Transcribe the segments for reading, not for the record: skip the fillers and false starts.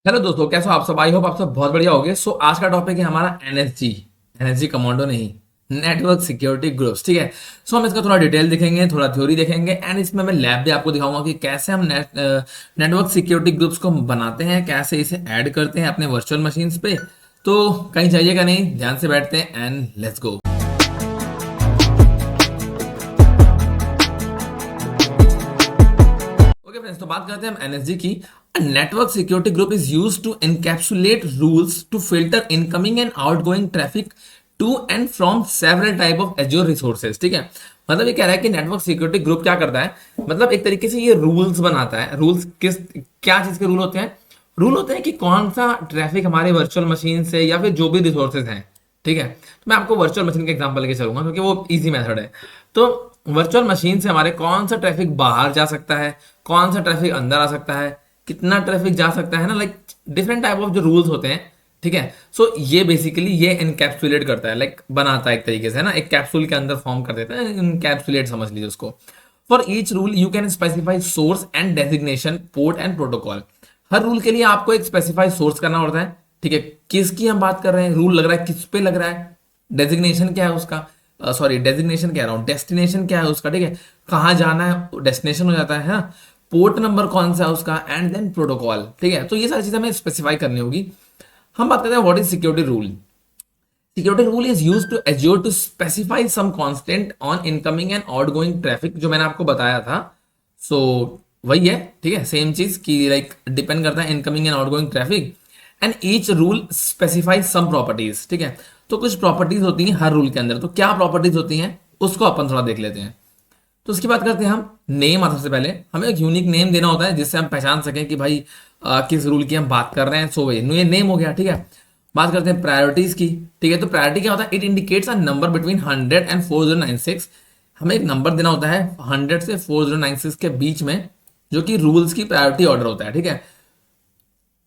Hello दोस्तों, कैसे हो आप सब। आई होप आप सब बहुत बढ़िया होगे। सो आज का टॉपिक है हमारा एनएसजी। एनएसजी कमांडो नहीं, नेटवर्क सिक्योरिटी ग्रुप्स। ठीक है। सो हम इसका थोड़ा डिटेल देखेंगे, थोड़ा थ्योरी देखेंगे एंड इसमें मैं लैब भी आपको दिखाऊंगा कि कैसे हम नेटवर्क सिक्योरिटी ग्रुप्स को बनाते हैं, कैसे इसे ऐड करते हैं अपने वर्चुअल मशीन्स पे। तो कहीं जाइएगा नहीं, ध्यान से बैठते हैं and let's go. Okay friends, तो बात करते हैं हम एनएसजी की। Network security group is used to encapsulate rules to filter incoming and outgoing traffic to and from several type of Azure resources. ठीक है। मतलब ये कह रहा है कि नेटवर्क सिक्योरिटी ग्रुप क्या करता है, मतलब एक तरीके से ये रूल्स बनाता है। रूल्स किस क्या चीज के रूल होते हैं? रूल होते हैं कि कौन सा ट्रैफिक हमारे वर्चुअल मशीन से या फिर जो भी रिसोर्सेज हैं। ठीक है। तो मैं आपको वर्चुअल मशीन का एग्जांपल लेके चलूंगा क्योंकि वो इजी मेथड है। तो वर्चुअल मशीन से हमारे कौन सा ट्रैफिक बाहर जा सकता है, कौन सा ट्रैफिक अंदर आ सकता है, कितना ट्रैफिक जा सकता है ना, लाइक डिफरेंट टाइप ऑफ जो रूल्स होते हैं। ठीक है। सो ये बेसिकली ये इनकैप्सुलेट करता है, लाइक बनाता है एक तरीके से, है ना, एक कैप्सूल के अंदर फॉर्म कर देता है। इनकैप्सुलेट समझ लीजिए उसको। For each rule you can specify source and designation, port and protocol. Her rule के लिए आपको एक स्पेसिफाई सोर्स करना होता है। ठीक है। किसकी हम बात कर रहे हैं, रूल लग रहा है किस पे लग रहा है, डेजिग्नेशन क्या है उसका, सॉरी डेजिग्नेशन कह रहा हूं, डेस्टिनेशन क्या है उसका। ठीक है। कहाँ जाना है डेस्टिनेशन हो जाता है ना। पोर्ट नंबर कौन सा है उसका एंड देन प्रोटोकॉल। ठीक है। तो ये सारी चीजें हमें स्पेसिफाई करनी होगी। हम बात करते हैं what is security rule. Security rule is use to Azure to specify some constant on incoming and outgoing traffic, जो मैंने आपको बताया था। सो वही है। ठीक है। सेम चीज की लाइक डिपेंड करता है incoming and outgoing traffic and each rule specify some properties. ठीक है। तो कुछ प्रॉपर्टीज होती हैं हर रूल के अंदर। तो क्या प्रॉपर्टीज होती हैं उसको अपन थोड़ा देख लेते हैं। तो उसकी बात करते हैं हम। नेम आता सबसे पहले, हमें एक यूनिक नेम देना होता है जिससे हम पहचान सकें कि भाई किस रूल की हम बात कर रहे हैं। सो ये नेम हो गया। ठीक है। बात करते हैं प्रायोरिटीज की। ठीक है। तो प्रायोरिटी क्या होता है? It indicates a number between 100 and 4096। हमें एक नंबर देना होता है 100 से 4096 के बीच में, जो कि रूल्स की प्रायोरिटी ऑर्डर होता है। ठीक है।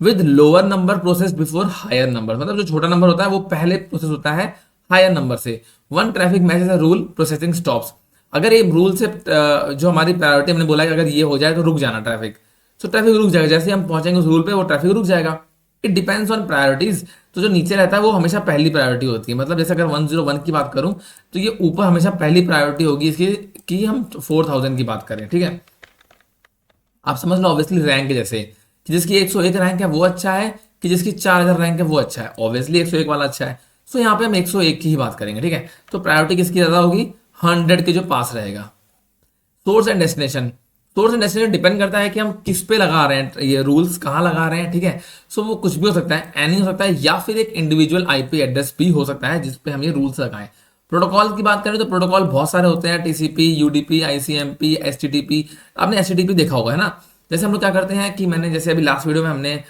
With lower number process before higher number, मतलब जो छोटा नंबर होता है वो पहले प्रोसेस होता है हायर नंबर से। One traffic matches a rule, processing stops. अगर ये रूल से जो हमारी प्रायोरिटी हमने बोला है कि अगर ये हो जाए तो रुक जाना ट्रैफिक। तो ट्रैफिक रुक जाएगा, जैसे हम पहुंचेंगे उस रूल पे वो ट्रैफिक रुक जाएगा। It depends on priorities. तो जो नीचे रहता है वो हमेशा पहली प्रायोरिटी होती है। मतलब जैसे अगर 101 की बात करूं तो ये ऊपर हमेशा पहली प्रायोरिटी होगी इसकी, कि हम 4000 की बात करें। ठीक है। आप समझ लो ऑब्वियसली रैंक के जैसे, कि जिसकी 101 रैंक है वो अच्छा है, कि जिसकी 4000 रैंक है वो अच्छा है। ऑब्वियसली 101 वाला अच्छा है। सो यहाँ पे हम 101 की ही बात करेंगे। ठीक है। तो प्रायोरिटी किसकी ज्यादा होगी? 100 के जो पास रहेगा। Source and destination. Source and destination depend करता है कि हम किस पे लगा रहे हैं, ये रूल्स कहाँ लगा रहे हैं। ठीक है। सो वो कुछ भी हो सकता है, एनी हो सकता है, या फिर एक इंडिविजुअल आईपी एड्रेस भी हो सकता है जिसपे हम ये रूल्स लगाएं। प्रोटोकॉल की बात करें तो प्रोटोकॉल बहुत सारे होते हैं, टीसीपी, यूडीपी, आईसीएमपी, एचटीटीपी। आपने एचटीटीपी देखा होगा, है ना। जैसे हम लोग क्या करते हैं कि मैंने जैसे अभी लास्ट वीडियो में हमने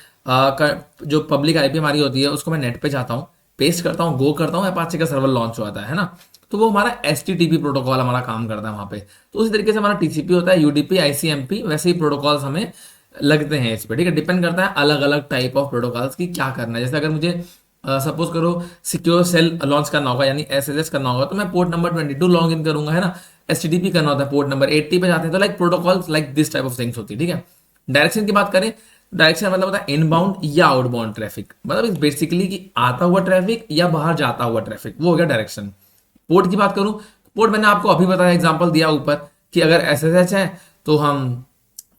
जो पब्लिक आईपी हमारी होती है उसको मैं नेट पे जाता हूँ, पेस्ट करता हूँ, गो करता हूँ, अपाचे का सर्वर लॉन्च होता है ना। तो वो हमारा एचटीटीपी प्रोटोकॉल हमारा काम करता है वहां पे। तो उसी तरीके से हमारा टीसीपी होता है, यूडीपी, आईसीएमपी, वैसे ही प्रोटोकॉल्स हमें लगते हैं इस पे। ठीक है। डिपेंड करता है अलग अलग टाइप ऑफ प्रोटोकॉल्स की क्या करना है। जैसे अगर मुझे सपोज करो सिक्योर सेल लॉन्च करना होगा, यानी एसएसएस करना होगा, तो मैं पोर्ट नंबर 22 लॉग इन करूंगा, है ना। एचटीटीपी करना होता है पोर्ट नंबर 80 पे जाते हैं। तो like protocols like this type of things होती है। ठीक है। डायरेक्शन की बात करें, डायरेक्शन मतलब होता है इनबाउंड या आउटबाउंड ट्रैफिक, मतलब बेसिकली कि आता हुआ ट्रैफिक या बाहर जाता हुआ ट्रैफिक, वो हो गया डायरेक्शन। पोर्ट की बात करूं, पोर्ट मैंने आपको अभी बताया, एग्जांपल दिया ऊपर, कि अगर एसएसएच है तो हम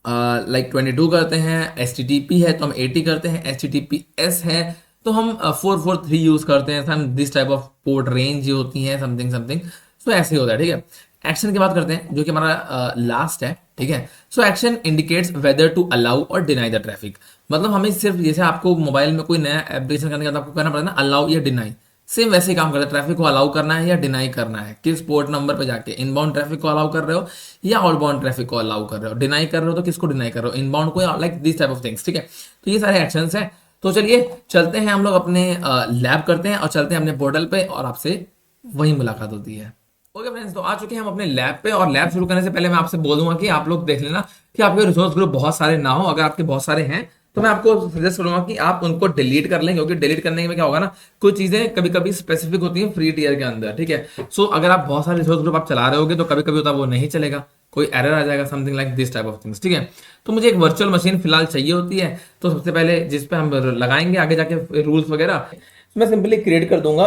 लाइक 22 करते हैं, एचटीटीपी है तो हम 80 करते हैं, एचटीटीपीएस है तो हम 443 यूज करते हैं। हम this type of port range जो होती है समथिंग समथिंग। सो ऐसे ही होता है। ठीक है। एक्शन की बात करते हैं जो कि हमारा लास्ट है। ठीक है। So action indicates whether to allow और डिनाई द ट्रैफिक। मतलब हमें सिर्फ जैसे आपको मोबाइल में कोई नया एप्लीकेशन करने का, तो आपको करना पड़ता है ना अलाउ या डिनाई। सेम वैसे ही काम करता है, ट्रैफिक को अलाउ करना है या डिनाई करना है, किस पोर्ट नंबर पे जाके इनबाउंड ट्रैफिक को अलाउ कर रहे हो या आउटबाउंड ट्रैफिक को अलाउ कर रहे हो। डिनाई कर रहे हो तो किसको डिनाई कर रहे हो, इनबाउंड को, like this type of things. ठीक है। तो ये सारे एक्शंस हैं। तो चलिए चलते हैं हम लोग अपने लैब करते हैं और चलते हैं अपने पोर्टल पे और आपसे वही मुलाकात होती है। ओके फ्रेंड्स, तो आ चुके हैं हम अपने लैब पे। और लैब शुरू करने से पहले मैं आपसे बोल दूंगा कि आप लोग देख लेना कि आपके रिसोर्स ग्रुप बहुत सारे ना हो। अगर आपके बहुत सारे हैं तो मैं आपको सजेस्ट करूंगा कि आप उनको डिलीट कर लें, क्योंकि डिलीट करने में क्या होगा ना, कुछ चीजें कभी कभी स्पेसिफिक होती हैं फ्री टीयर के अंदर, ठीक है। सो अगर आप बहुत सारे रिसोर्स ग्रुप आप चला रहे होगे तो कभी कभी होता है वो नहीं चलेगा, कोई एरर आ जाएगा, something like this type of things, ठीक है। तो मुझे एक वर्चुअल मशीन फिलहाल चाहिए होती है, तो सबसे पहले जिस पे हम लगाएंगे आगे जाके रूल्स वगैरह, मैं सिंपली क्रिएट कर दूंगा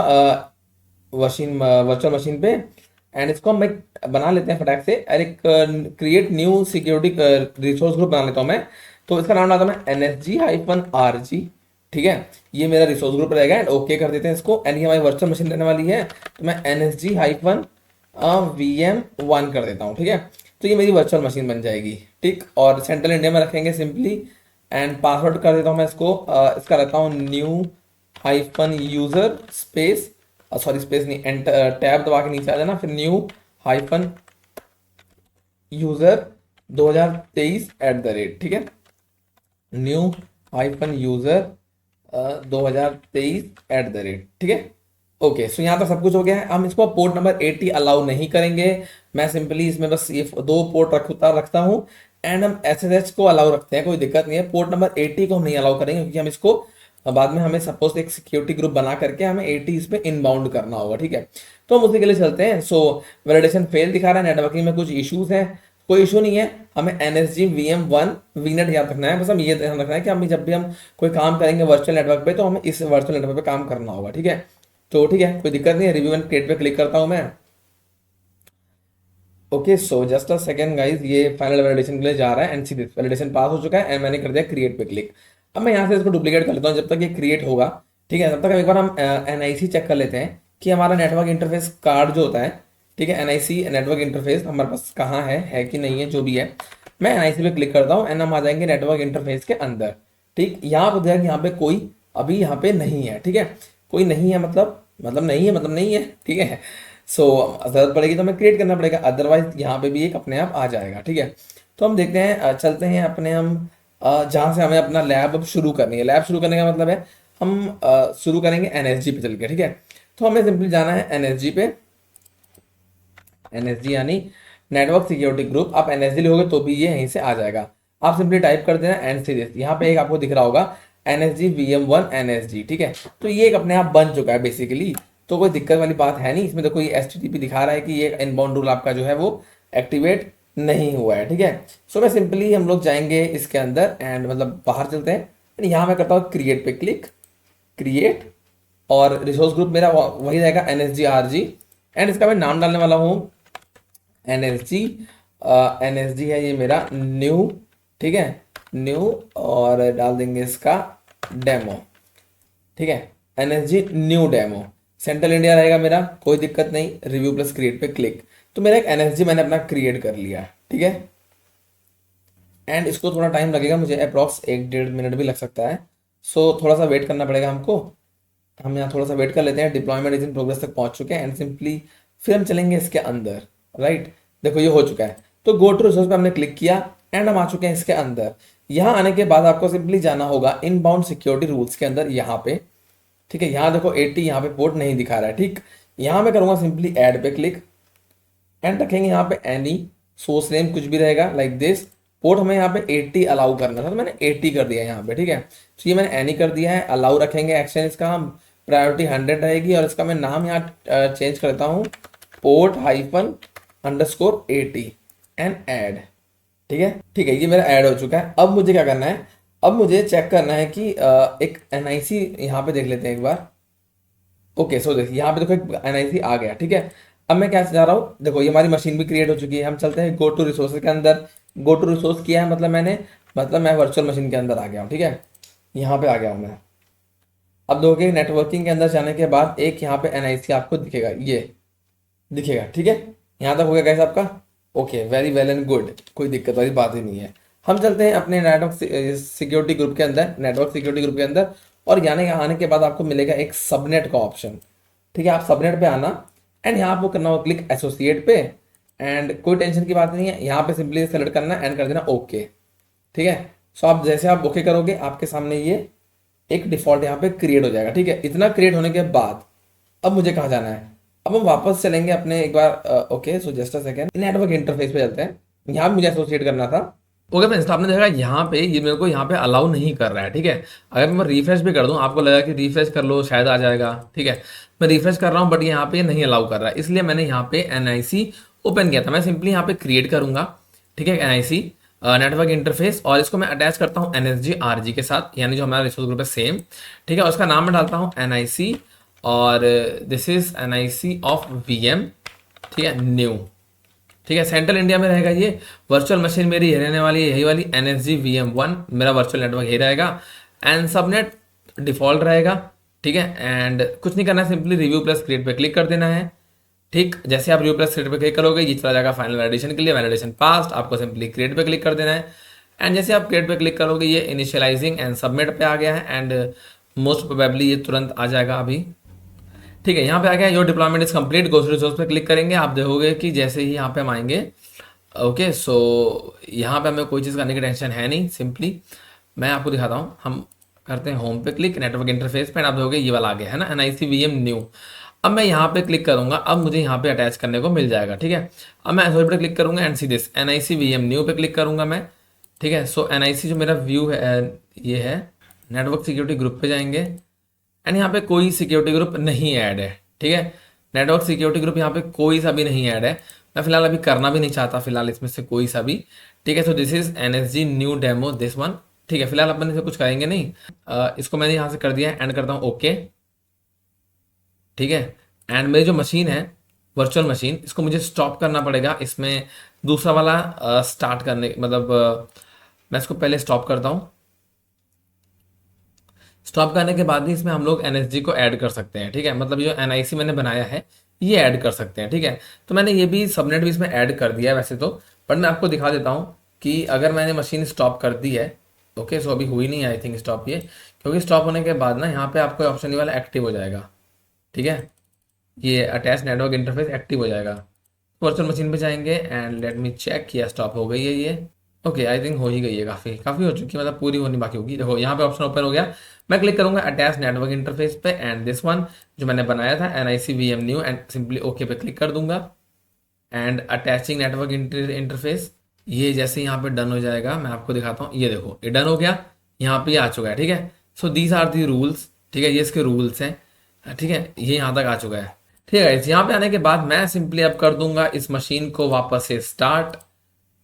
मशीन, वर्चुअल मशीन पे। एंड इसको हम एक बना लेते हैं फटाक से, और एक create new security resource group बना लेता हूँ मैं। तो इसका नाम डालता हूँ मैं NSG-RG, ठीक है। ये मेरा रिसोर्स ग्रुप रहेगा, एंड ओके कर देते हैं इसको। एंड ये हमारी वर्चुअल मशीन रहने वाली है, तो मैं NSG-VM1 कर देता हूँ, ठीक है। तो ये मेरी वर्चुअल मशीन बन जाएगी, ठीक। और सेंट्रल इंडिया में रखेंगे सिंपली। एंड पासवर्ड कर देता हूँ मैं इसको, इसका रहता हूँ न्यू-यूजर स्पेस, सॉरी स्पेस नहीं, एंटर टैब दबा के नीचे आ जाना, फिर न्यू-यूजर 2023 @, ठीक है। न्यू-यूजर 2023 @, ठीक है। ओके, सो यहाँ तक सब कुछ हो गया है। हम इसको पोर्ट नंबर 80 अलाउ नहीं करेंगे, मैं सिंपली इसमें बस ये 2 पोर्ट रखता हूँ। एंड हम SSH को अलाउ रखते हैं, कोई दिक्कत नहीं है। पोर्ट नंबर 80 को हम नहीं अलाउ करेंगे, क्योंकि हम इसको बाद में हमें सपोज एक सिक्योरिटी ग्रुप बना करके हमें 80 इस पे इनबाउंड करना होगा, ठीक है। तो हम उसी के लिए चलते हैं। सो वैलिडेशन फेल दिखा रहा है, नेटवर्किंग में कुछ इश्यूज हैं, कोई इशू नहीं है। हमें NSG-VM1 VNet याद रखना है, बस हम ये ध्यान रखना है कि हम जब भी हम कोई काम करेंगे वर्चुअल नेटवर्क पे, तो हमें इस वर्चुअल नेटवर्क पे काम करना होगा, ठीक है। तो ठीक है, कोई दिक्कत नहीं है। रिव्यू एंड क्रिएट पे क्लिक करता हूं मैं। Okay, so just a second guys, ये फाइनल वैलिडेशन के लिए जा रहा है, एंड सी दिस वैलिडेशन पास हो चुका है, एंड मैंने कर दिया क्रिएट पे क्लिक। अब मैं यहाँ से इसको डुप्लीकेट कर लेता हूँ जब तक ये क्रिएट होगा, ठीक है। तब तक एक बार हम NIC चेक कर लेते हैं कि हमारा नेटवर्क इंटरफेस कार्ड जो होता है, ठीक है, NIC नेटवर्क इंटरफेस हमारे पास कहाँ है कि नहीं है, जो भी है। मैं NIC पे क्लिक करता हूँ, एंड हम आ जाएंगे नेटवर्क इंटरफेस के अंदर, ठीक। यहाँ पर देखा कि यहाँ पे कोई अभी यहाँ पे नहीं है, ठीक है। कोई नहीं है मतलब नहीं है, ठीक है। सो जरूरत पड़ेगी तो हमें क्रिएट करना पड़ेगा, अदरवाइज यहाँ पे भी एक अपने आप आ जाएगा, ठीक है। तो हम देखते हैं, चलते हैं अपने हम जहाँ से हमें अपना लैब अब शुरू करनी है। लैब शुरू करने का मतलब है हम शुरू करेंगे NSG पे चल के, ठीक है। तो हमें सिंपली जाना है NSG पे, NSG यानी नेटवर्क सिक्योरिटी ग्रुप। आप NSG लिखोगे तो भी ये यहीं से आ जाएगा। आप सिंपली टाइप कर देना NCDS, यहाँ पे एक आपको दिख रहा होगा NSG-VM1 NSG, ठीक है। तो ये एक अपने आप बन चुका है बेसिकली, तो कोई दिक्कत वाली बात है नहीं इसमें। देखो ये HTTP दिखा रहा है कि ये इनबाउंड रूल आपका जो है वो एक्टिवेट नहीं हुआ है, ठीक है। सो मैं सिंपली हम लोग जाएंगे इसके अंदर, एंड मतलब बाहर चलते हैं, एंड यहाँ मैं करता हूँ क्रिएट पे क्लिक, क्रिएट, और रिसोर्स ग्रुप मेरा वही रहेगा NSG-RG, एंड इसका मैं नाम डालने वाला हूँ NSG है ये मेरा न्यू, ठीक है, न्यू, और डाल देंगे इसका डेमो, ठीक है, NSG new demo. Central India रहेगा मेरा, कोई दिक्कत नहीं। रिव्यू प्लस क्रिएट पे क्लिक, तो मेरा एक NSG मैंने अपना क्रिएट कर लिया, ठीक है। एंड इसको थोड़ा टाइम लगेगा मुझे, अप्रॉक्स 1-1.5 मिनट भी लग सकता है। सो थोड़ा सा वेट करना पड़ेगा हमको। हम यहाँ थोड़ा सा वेट कर लेते हैं। डिप्लॉयमेंट इज इन प्रोग्रेस तक पहुंच चुके हैं, एंड सिंपली फिर हम चलेंगे इसके अंदर, राइट। देखो ये हो चुका है, तो गो टू रिसोर्स पे हमने क्लिक किया, एंड हम आ चुके हैं इसके अंदर। यहाँ आने के बाद आपको सिंपली जाना होगा इनबाउंड सिक्योरिटी रूल्स के अंदर, यहाँ पे, ठीक है। यहाँ देखो 80 यहाँ पे पोर्ट नहीं दिखा रहा है, ठीक। यहाँ मैं करूँगा सिंपली ऐड पे क्लिक, एंड रखेंगे यहाँ पे एनी सोर्स नेम कुछ भी रहेगा लाइक दिस। पोर्ट हमें यहाँ पे 80 अलाउ करना था, तो मैंने 80 कर दिया यहाँ पे, ठीक है। तो ये मैंने एनी कर दिया है, अलाउ रखेंगे एक्शन इसका, हम प्रायोरिटी 100 रहेगी, और इसका मैं नाम यहाँ चेंज करता हूँ port_80 एंड ऐड, ठीक है, ठीक है। ये मेरा ऐड हो चुका है। अब मुझे क्या करना है, अब मुझे चेक करना है कि एक NIC यहाँ पे देख लेते हैं एक बार। ओके, सो देखिए यहाँ पे देखो एक NIC आ गया, ठीक है। अब मैं क्या चाह रहा हूँ, देखो ये हमारी मशीन भी क्रिएट हो चुकी है। हम चलते हैं गो टू रिसोर्स के अंदर। गो टू रिसोर्स किया है मतलब मैं वर्चुअल मशीन के अंदर आ गया हूँ, ठीक है। यहाँ पे आ गया हूँ मैं। अब देखोगे नेटवर्किंग के अंदर जाने के बाद एक यहाँ पे NIC आपको दिखेगा, ये दिखेगा, ठीक है। यहाँ तक हो गया गाइस आपका। Okay, very well and good, कोई दिक्कत वाली बात ही नहीं है। हम चलते हैं अपने नेटवर्क सिक्योरिटी ग्रुप के अंदर, नेटवर्क सिक्योरिटी ग्रुप के अंदर, और आने के बाद आपको मिलेगा एक सबनेट का ऑप्शन, ठीक है। आप सबनेट पे आना, एंड यहाँ आपको करना होगा क्लिक एसोसिएट पे, एंड कोई टेंशन की बात नहीं है। यहाँ पे सिंपली सेलेक्ट करना एंड कर देना ओके, ठीक है। सो आप जैसे आप ओके करोगे, आपके सामने ये एक डिफॉल्ट यहाँ पे क्रिएट हो जाएगा, ठीक है। इतना क्रिएट होने के बाद अब मुझे कहाँ जाना है, अब हम वापस चलेंगे अपने एक बार। Okay, so just a second, network interface पे चलते हैं। यहाँ भी मुझे एसोसिएट करना था, ओके फ्रेंड्स, तो आपने देखा यहाँ पे ये मेरे को यहाँ पे अलाउ नहीं कर रहा है, ठीक है। अगर मैं रिफ्रेश भी कर दूँ, आपको लगा कि रिफ्रेश कर लो शायद आ जाएगा, ठीक है। मैं रिफ्रेश कर रहा हूँ बट यहाँ पे नहीं अलाउ कर रहा है, इसलिए मैंने यहाँ पे NIC ओपन किया था। मैं सिंपली यहाँ पे क्रिएट करूंगा, ठीक है, NIC नेटवर्क इंटरफेस, और इसको मैं अटैच करता हूँ NSG RG के साथ, यानी जो हमारा रिसोर्स ग्रुप है सेम, ठीक है। और उसका नाम मैं डालता हूँ NIC, और this is NIC of VM, ठीक है, न्यू, ठीक है। सेंट्रल इंडिया में रहेगा ये। वर्चुअल मशीन मेरी ये रहने वाली है, यही वाली NSG VM1, मेरा वर्चुअल नेटवर्क यही रहेगा। एंड सबनेट डिफॉल्ट रहेगा, ठीक है। एंड कुछ नहीं करना है, सिंपली रिव्यू प्लस क्रिएट पे क्लिक कर देना है, ठीक। जैसे आप रिव्यू प्लस क्रिएट पे क्लिक करोगे ये चला जाएगा फाइनल वैलिडेशन के लिए, वैलिडेशन पास्ट, आपको सिंपली क्रिएट पे क्लिक कर देना है। एंड जैसे आप क्रिएट पे क्लिक करोगे ये इनिशियलाइजिंग एंड सबमिट पे आ गया है, एंड मोस्ट प्रोबेबली ये तुरंत आ जाएगा अभी, ठीक है। यहाँ पे आ गया your deployment is complete, go to resource पे क्लिक करेंगे, आप देखोगे कि जैसे ही यहाँ पे हम आएंगे, ओके, सो यहाँ पे हमें कोई चीज़ करने की टेंशन है नहीं। सिंपली मैं आपको दिखाता हूँ, हम करते हैं होम पे क्लिक, नेटवर्क इंटरफेस पे, आप देखोगे ये वाला आ गया है ना, NIC VM न्यू। अब मैं यहाँ पे क्लिक करूंगा, अब मुझे यहाँ पे अटैच करने को मिल जाएगा, ठीक है। अब मैं एसोसिएट पे क्लिक करूंगा and see this NIC VM new पे क्लिक करूंगा मैं, ठीक है। सो NIC जो मेरा व्यू है ये है, नेटवर्क सिक्योरिटी ग्रुप पे जाएंगे, एंड यहाँ पे कोई सिक्योरिटी ग्रुप नहीं ऐड है, ठीक है। नेटवर्क सिक्योरिटी ग्रुप यहाँ पे कोई सा भी नहीं ऐड है, मैं फिलहाल अभी करना भी नहीं चाहता फिलहाल इसमें से कोई सा भी, ठीक है। तो this is NSG new demo this one, ठीक है। फिलहाल अपन इसे कुछ करेंगे नहीं, इसको मैंने यहाँ से कर दिया है, एंड करता हूँ ओके, ठीक है। एंड मेरी जो मशीन है वर्चुअल मशीन, इसको मुझे स्टॉप करना पड़ेगा, इसमें दूसरा वाला स्टार्ट करने मतलब मैं इसको पहले स्टॉप करता हूँ। स्टॉप करने के बाद भी इसमें हम लोग NSG को ऐड कर सकते हैं, ठीक है। मतलब जो NIC मैंने बनाया है ये ऐड कर सकते हैं, ठीक है। तो मैंने ये भी सबनेट भी इसमें ऐड कर दिया है वैसे तो, बट मैं आपको दिखा देता हूँ कि अगर मैंने मशीन स्टॉप कर दी है, ओके, सो अभी हुई नहीं है आई थिंक स्टॉप ये, क्योंकि स्टॉप होने के बाद ना यहाँ पे आपको ऑप्शन ये वाला एक्टिव हो जाएगा, ठीक है। ये अटैच नेटवर्क इंटरफेस एक्टिव हो जाएगा। वर्चुअल मशीन पे जाएंगे एंड लेट मी चेक किया स्टॉप हो गई है ये, ओके, आई थिंक हो ही गई है, काफ़ी काफ़ी हो चुकी है, मतलब पूरी होनी बाकी होगी। देखो यहाँ पे ऑप्शन ओपन हो गया, मैं क्लिक करूंगा अटैच नेटवर्क इंटरफेस पे, एंड दिस वन जो मैंने बनाया था NIC VM new, and simply okay पे क्लिक कर दूंगा, एंड अटैचिंग नेटवर्क इंटरफेस, ये जैसे यहाँ पे डन हो जाएगा मैं आपको दिखाता हूँ, ये देखो ये डन हो गया, यहाँ पे आ चुका है, ठीक है। So these are the rules, ठीक है, ये इसके रूल्स हैं, ठीक है, ये यहाँ तक आ चुका है, ठीक है। यहाँ पे आने के बाद मैं सिंपली अब कर दूंगा इस मशीन को वापस से स्टार्ट,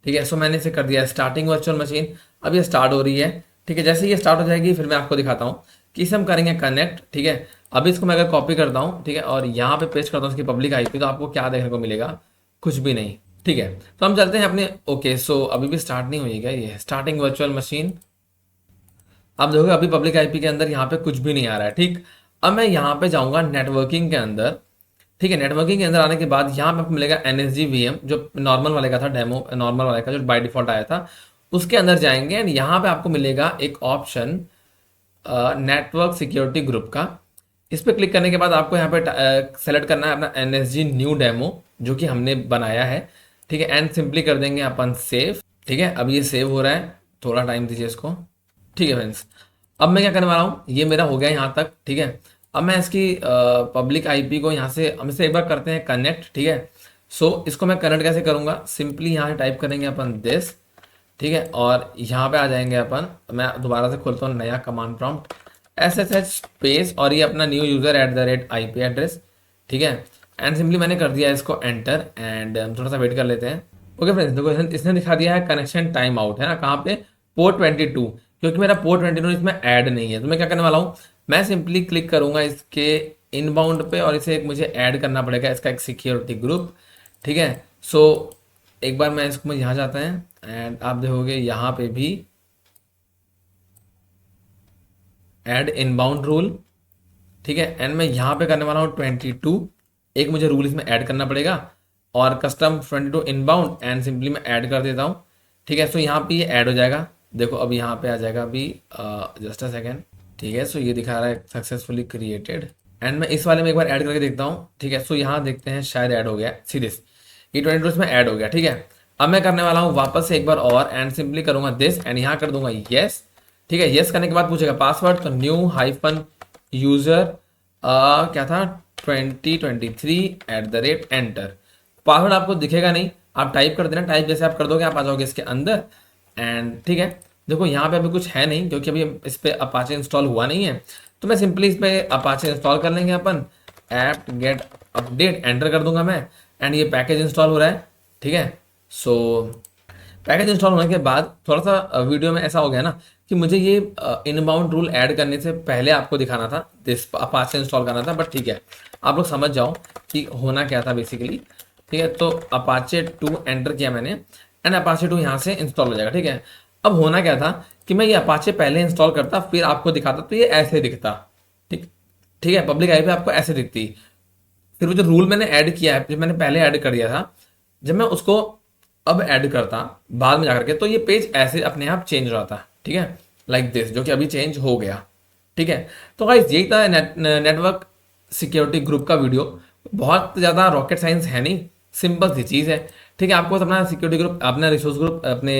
ठीक है। सो मैंने इसे कर दिया स्टार्टिंग वर्चुअल मशीन, अब ये स्टार्ट हो रही है, ठीक है। जैसे ये स्टार्ट हो जाएगी फिर मैं आपको दिखाता हूँ कि इसे हम करेंगे कनेक्ट, ठीक है। अब इसको मैं अगर कॉपी करता हूँ, ठीक है, और यहाँ पे पेस्ट करता हूँ इसकी पब्लिक IP, तो आपको क्या देखने को मिलेगा, कुछ भी नहीं, ठीक है। तो हम चलते हैं अपने, ओके, सो अभी भी स्टार्ट नहीं हुई क्या, ये स्टार्टिंग वर्चुअल मशीन, आप देखोगे अभी पब्लिक IP के अंदर यहाँ पे कुछ भी नहीं आ रहा है, ठीक। अब मैं यहाँ पे जाऊँगा नेटवर्किंग के अंदर, ठीक है। नेटवर्किंग के अंदर आने के बाद यहाँ पे आपको मिलेगा NSG VM जो नॉर्मल वाले का था, डेमो नॉर्मल वाले का जो बाय डिफॉल्ट आया था, उसके अंदर जाएंगे एंड यहाँ पे आपको मिलेगा एक ऑप्शन नेटवर्क सिक्योरिटी ग्रुप का। इस पर क्लिक करने के बाद आपको यहाँ पे सेलेक्ट करना है अपना NSG न्यू डेमो जो कि हमने बनाया है, ठीक है। एंड सिंपली कर देंगे अपन सेव, ठीक है। अब ये सेव हो रहा है, थोड़ा टाइम दीजिए इसको, ठीक है फ्रेंड्स। अब मैं क्या करने वाला हूँ, ये मेरा हो गया यहाँ तक, ठीक है। अब मैं इसकी पब्लिक IP को यहाँ से हम इसे एक बार करते हैं कनेक्ट, ठीक है। सो इसको मैं कनेक्ट कैसे करूँगा, सिंपली यहाँ से टाइप करेंगे अपन दिस, ठीक है, और यहाँ पे आ जाएंगे अपन, मैं दोबारा से खोलता हूँ नया कमांड प्रॉम्प्ट SSH स्पेस और ये अपना न्यू यूज़र @IP एड्रेस, ठीक है। एंड सिंपली मैंने कर दिया इसको एंटर, एंड थोड़ा सा वेट कर लेते हैं। ओके फ्रेंड्स, देखो इसने दिखा दिया है कनेक्शन टाइम आउट, है ना, कहाँ पे, पोर्ट 22, क्योंकि मेरा पोर्ट 22 इसमें ऐड नहीं है। तो मैं क्या करने वाला हूँ, मैं सिंपली क्लिक करूंगा इसके इनबाउंड पे और इसे मुझे ऐड करना पड़ेगा इसका एक सिक्योरिटी ग्रुप, ठीक है। सो एक बार मैं इसको यहाँ जाता है एंड आप देखोगे यहाँ पे भी ऐड इनबाउंड रूल, ठीक है। एंड मैं यहाँ पे करने वाला हूँ 22, एक मुझे रूल इसमें ऐड करना पड़ेगा, और कस्टम 22 इनबाउंड, एंड सिंपली मैं ऐड कर देता हूँ, ठीक है। सो यहाँ पे ये ऐड हो जाएगा, देखो अब यहाँ पे आ जाएगा अभी, जस्ट अ सेकेंड, ठीक है। सो ये दिखा रहा है सक्सेसफुली क्रिएटेड, एंड मैं इस वाले में एक बार ऐड करके देखता हूँ, ठीक है। सो यहाँ देखते हैं शायद ऐड हो गया, सीधे ये 22 में ऐड हो गया, ठीक है। अब मैं करने वाला हूँ वापस से एक बार और, एंड सिंपली करूंगा दिस, एंड यहाँ कर दूंगा येस, ठीक है। येस करने के बाद पूछेगा पासवर्ड, तो न्यू हाइफन यूजर क्या था 2023 एंटर। पासवर्ड आपको दिखेगा नहीं, आप टाइप कर देना, टाइप जैसे आप कर दोगे आप आ जाओगे इसके अंदर, एंड ठीक है, देखो यहाँ पे अभी कुछ है नहीं क्योंकि अभी इस पे अपाचे इंस्टॉल हुआ नहीं है, तो मैं सिंपली इस पे अपाचे इंस्टॉल कर लेंगे अपन, ऐप गेट अपडेट एंटर कर दूंगा मैं, एंड ये पैकेज इंस्टॉल हो रहा है। ठीक है, सो पैकेज इंस्टॉल होने के बाद थोड़ा सा वीडियो में ऐसा हो गया ना कि मुझे ये इनबाउंड रूल ऐड करने से पहले आपको दिखाना था, दिस अपाचे इंस्टॉल करना था, बट ठीक है, आप लोग समझ जाओ कि होना क्या था बेसिकली। ठीक है, तो अपाचे 2 एंटर किया मैंने, एंड अपाचे 2 यहाँ से इंस्टॉल हो जाएगा। ठीक है, अब होना क्या था कि मैं ये अपाचे पहले इंस्टॉल करता फिर आपको दिखाता, तो ये ऐसे दिखता। ठीक ठीक है, पब्लिक आई पे आपको ऐसे दिखती। फिर वो जो रूल मैंने ऐड किया है, जो मैंने पहले ऐड कर दिया था, जब मैं उसको अब ऐड करता बाद में जाकर के, तो ये पेज ऐसे अपने आप चेंज हो रहा था। ठीक है, लाइक दिस, जो कि अभी चेंज हो गया। ठीक है, तो गाइस यही था नेटवर्क सिक्योरिटी ग्रुप का वीडियो। बहुत ज़्यादा रॉकेट साइंस है नहीं, सिंपल सी चीज़ है। ठीक है, आपको बस अपना सिक्योरिटी ग्रुप, अपना रिसोर्स ग्रुप, अपने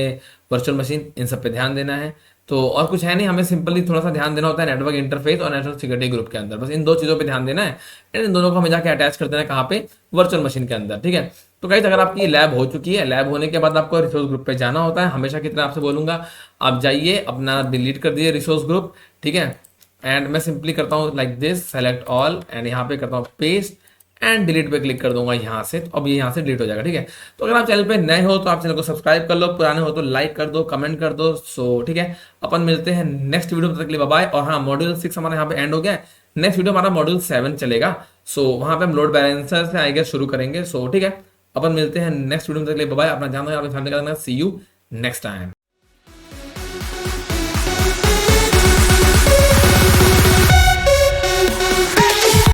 वर्चुअल मशीन, इन सब पे ध्यान देना है। तो और कुछ है नहीं, हमें सिंपली थोड़ा सा ध्यान देना होता है नेटवर्क इंटरफेस और नेटवर्क सिक्योरिटी ग्रुप के अंदर, बस इन दो चीज़ों पे ध्यान देना है। एंड इन दोनों को हमें जाके अटैच कर देना है, कहाँ पे, वर्चुअल मशीन के अंदर। ठीक है, तो गाइस अगर आपकी लैब हो चुकी है, लैब होने के बाद आपको रिसोर्स ग्रुप पे जाना होता है, हमेशा की तरह आपसे बोलूंगा, आप जाइए अपना डिलीट कर दीजिए रिसोर्स ग्रुप। ठीक है, एंड मैं सिंपली करता हूँ like this, select all, and यहाँ पे करता हूँ पेस्ट, एंड डिलीट पे क्लिक कर दूंगा यहाँ से, तो अब ये यहाँ से डिलीट हो जाएगा। ठीक है, तो अगर आप चैनल पे नए हो तो आप चैनल को सब्सक्राइब कर लो, पुराने हो तो लाइक कर दो, कमेंट कर दो। सो ठीक है, अपन मिलते हैं नेक्स्ट वीडियो में, तब तक के लिए बाय बाय। और हाँ, मॉड्यूल 6 हमारा यहाँ पे एंड हो गया है, नेक्स्ट वीडियो हमारा मॉड्यूल 7 चलेगा। सो वहाँ पे हम लोड बैलेंसर से आई गेस शुरू करेंगे। सो ठीक है, अपन मिलते हैं नेक्स्ट वीडियो में, तब तक के लिए बाय बाय। अपना ध्यान रखना, अपनी फैमिली का सी यू नेक्स्ट टाइम।